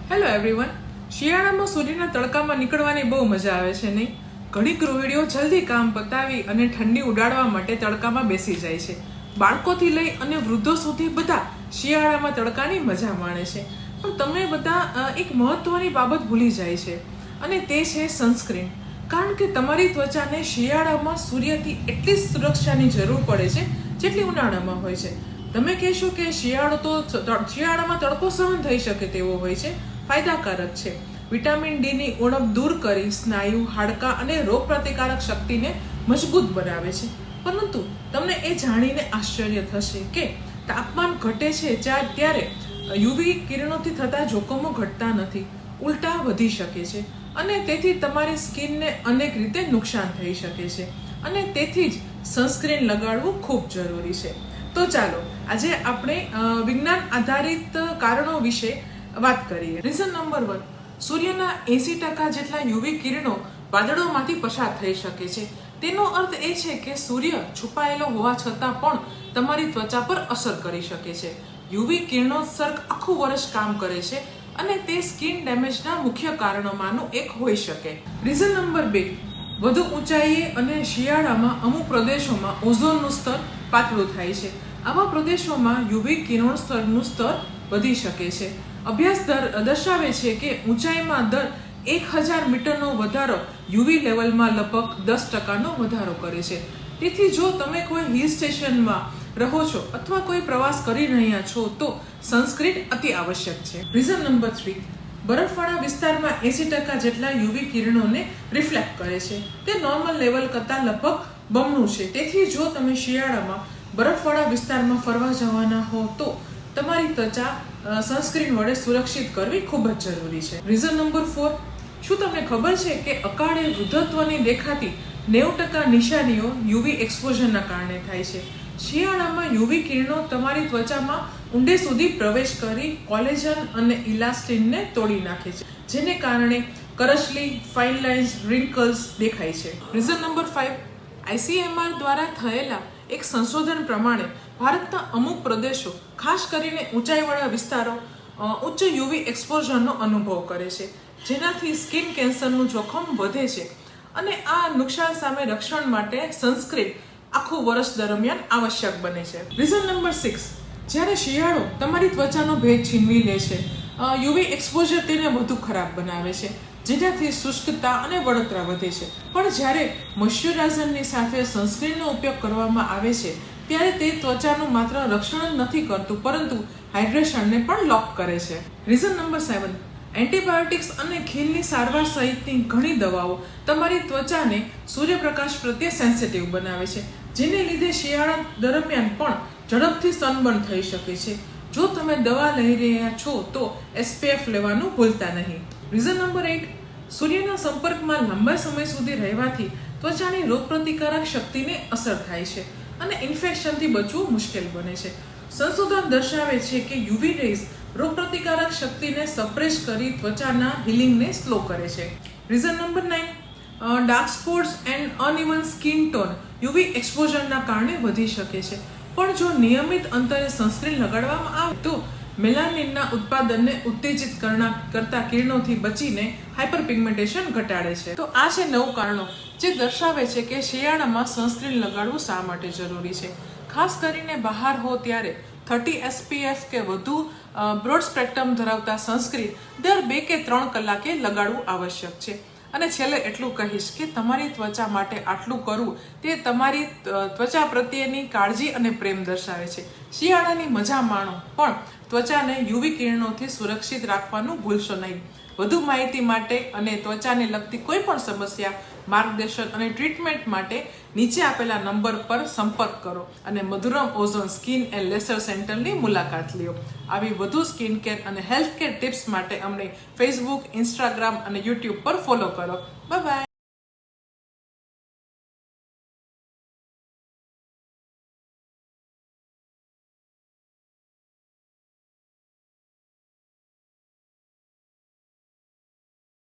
Hello everyone. શિયાળામાં સૂર્યના તડકામાં નીકળવાની બહુ મજા આવે છે નહીં? ઘણી ગૃહિણીઓ જલ્દી કામ પતાવી અને ઠંડી ઉડાડવા માટે તડકામાં બેસી જાય છે. બાળકોથી લઈ અને વૃદ્ધો સુધી બધા શિયાળામાં તડકાની મજા માણે છે. પણ તમે બધા એક મહત્વની બાબત ભૂલી જાય છે, અને તે છે સનસ્ક્રીન. કારણ કે તમારી ત્વચાને શિયાળામાં સૂર્યથી એટલી સુરક્ષાની જરૂર પડે છે જેટલી ઉનાળામાં હોય છે. તમે કહેશો કે શિયાળામાં તડકો સહન થઈ શકે તેવો હોય છે, ફાયદાકારક છે. વિટામિન ડી ની ઉણપ દૂર કરી સ્નાયુ, હાડકાં અને રોગ પ્રતિકારક શક્તિને મજબૂત બનાવે છે. પરંતુ તમને એ જાણીને આશ્ચર્ય થશે કે તાપમાન ઘટે છે ત્યારે યુવી કિરણોથી થતા જોખમો ઘટતા નથી, ઉલટા વધી શકે છે. અને તેથી તમારી સ્કિનને અનેક રીતે નુકસાન થઈ શકે છે. અને તેથી જ સનસ્ક્રીન લગાડવું ખૂબ જરૂરી છે. તો ચાલો આજે આપણે વિજ્ઞાન આધારિત કારણો વિશે વાત કરીએ. રીઝન નંબર 1, સૂર્યના 80% જેટલા યુવી કિરણો વાદળોમાંથી પસાર થઈ શકે છે. તેનો અર્થ એ છે કે સૂર્ય છુપાયેલો હોવા છતાં પણ તમારી ત્વચા પર અસર કરી શકે છે. યુવી કિરણોત્સર્ગ આખું વર્ષ કામ કરે છે અને તે સ્કિન ડેમેજના મુખ્ય કારણોમાંનું એક હોઈ શકે. રીઝન નંબર 2, વધુ ઊંચાઈએ અને શિયાળામાં અમુક પ્રદેશોમાં ઓઝોનનું સ્તર પાતળું થાય છે. આવા પ્રદેશોમાં યુવી કિરણોત્સર્ગનું સ્તર વધી શકે છે. અભ્યાસ દર્શાવે છે કે ઊંચાઈમાં દર 1000 મીટરનો વધારો યુવી લેવલમાં લગભગ 10%નો વધારો કરે છે. તેથી જો તમે કોઈ હિલ સ્ટેશનમાં રહો છો અથવા કોઈ પ્રવાસ કરી રહ્યા છો તો સનસ્ક્રીન અતિ આવશ્યક છે. રીઝન નંબર 3, બરફવાળા વિસ્તારમાં 80% જેટલા યુવી કિરણોને રિફ્લેક્ટ કરે છે. તે નોર્મલ લેવલ કરતાં લગભગ બમણું છે. તેથી જો તમે શિયાળામાં બરફવાળા વિસ્તારમાં ફરવા જવાના હો તો તમારી ત્વચા સનસ્ક્રીન વડે સુરક્ષિત કરવી ખૂબ જ જરૂરી છે. રીઝન નંબર 4, શું તમને ખબર છે કે અકાળે વૃદ્ધત્વની દેખાતી 90% નિશાનીઓ યુવી એક્સપોઝરના કારણે થાય છે? શિયાળામાં યુવી કિરણો તમારી ત્વચામાં ઊંડે સુધી પ્રવેશ કરી કોલેજન અને ઇલાસ્ટિનને તોડી નાખે છે, જેને કારણે કરચલી, ફાઇન લાઇન્સ, રિંકલ્સ દેખાય છે. રીઝન નંબર 5, ICMR દ્વારા થયેલા એક સંશોધન પ્રમાણે ભારતના અમુક પ્રદેશો, ખાસ કરીને ઊંચાઈવાળા વિસ્તારો, ઉચ્ચ યુવી એક્સપોઝરનો અનુભવ કરે છે, જેનાથી સ્કિન કેન્સરનું જોખમ વધે છે. અને આ નુકસાન સામે રક્ષણ માટે સનસ્ક્રીન આખું વર્ષ દરમિયાન આવશ્યક બને છે. રીઝન નંબર 6, જ્યારે શિયાળો તમારી ત્વચાનો ભેજ છીનવી લે છે, યુવી એક્સપોઝર તેને વધુ ખરાબ બનાવે છે, જેનાથી શુષ્કતા અને બળતરા વધે છે. પણ જ્યારે મોઇશ્ચરાઇઝરની સાથે સનસ્ક્રીનનો ઉપયોગ કરવામાં આવે છે ત્યારે તે ત્વચાનું માત્ર રક્ષણ જ નથી કરતું, પરંતુ હાઇડ્રેશનને પણ લોક કરે છે. રીઝન નંબર 7, એન્ટીબાયોટિક્સ અને ખીલની સારવાર સહિતની ઘણી દવાઓ તમારી ત્વચાને સૂર્યપ્રકાશ પ્રત્યે સેન્સિટિવ બનાવે છે, જેને લીધે શિયાળા દરમિયાન પણ ઝડપથી સનબર્ન થઈ શકે છે. જો તમે દવા લઈ રહ્યા છો તો SPF લેવાનું ભૂલતા નહીં. રીઝન નંબર 8, સૂર્યના સંપર્કમાં લાંબા સમય સુધી રહેવાથી ત્વચાની રોગપ્રતિકારક શક્તિને અસર થાય છે અને ઇન્ફેક્શનથી બચવું મુશ્કેલ બને છે. સંશોધન દર્શાવે છે કે યુવી રેઝ રોગપ્રતિકારક શક્તિને સપ્રેસ કરી ત્વચાના હીલિંગને સ્લો કરે છે. Reason number 9, dark spots and uneven skin tone UV એક્સપોઝરના કારણે વધી શકે છે. પણ જો નિયમિત અંતરે સનસ્ક્રીન લગાડવામાં આવે તો મેલાનિનના ઉત્પાદનને ઉત્તેજિત કરતા કિરણોથી બચીને હાઇપરપિગમેન્ટેશન ઘટાડે છે. તો આ છે 9 કારણો જે દર્શાવે છે કે શિયાળામાં સનસ્ક્રીન લગાડવું શા માટે જરૂરી છે. ખાસ કરીને બહાર હો ત્યારે 30 SPF કે વધુ બ્રોડ સ્પેક્ટ્રમ ધરાવતા સનસ્ક્રીન દર 2 કે 3 કલાકે લગાડવું આવશ્યક છે. અને છેલ્લે એટલું કહીશ કે તમારી ત્વચા માટે આટલું કરવું તે તમારી ત્વચા પ્રત્યેની કાળજી અને પ્રેમ દર્શાવે છે. શિયાળાની મજા માણો, પણ ત્વચાને યુવી કિરણોથી સુરક્ષિત રાખવાનું ભૂલશો નહીં. વધુ માહિતી માટે અને ત્વચાને લગતી કોઈ પણ સમસ્યા, માર્ગદર્શન અને ટ્રીટમેન્ટ માટે નીચે આપેલા નંબર પર સંપર્ક કરો અને Madhuram ozone skin and laser સેન્ટરની મુલાકાત લ્યો. આવી વધુ સ્કિન કેર અને હેલ્થ કેર ટિપ્સ માટે અમને Facebook, Instagram અને YouTube પર ફોલો કરો. Bye bye.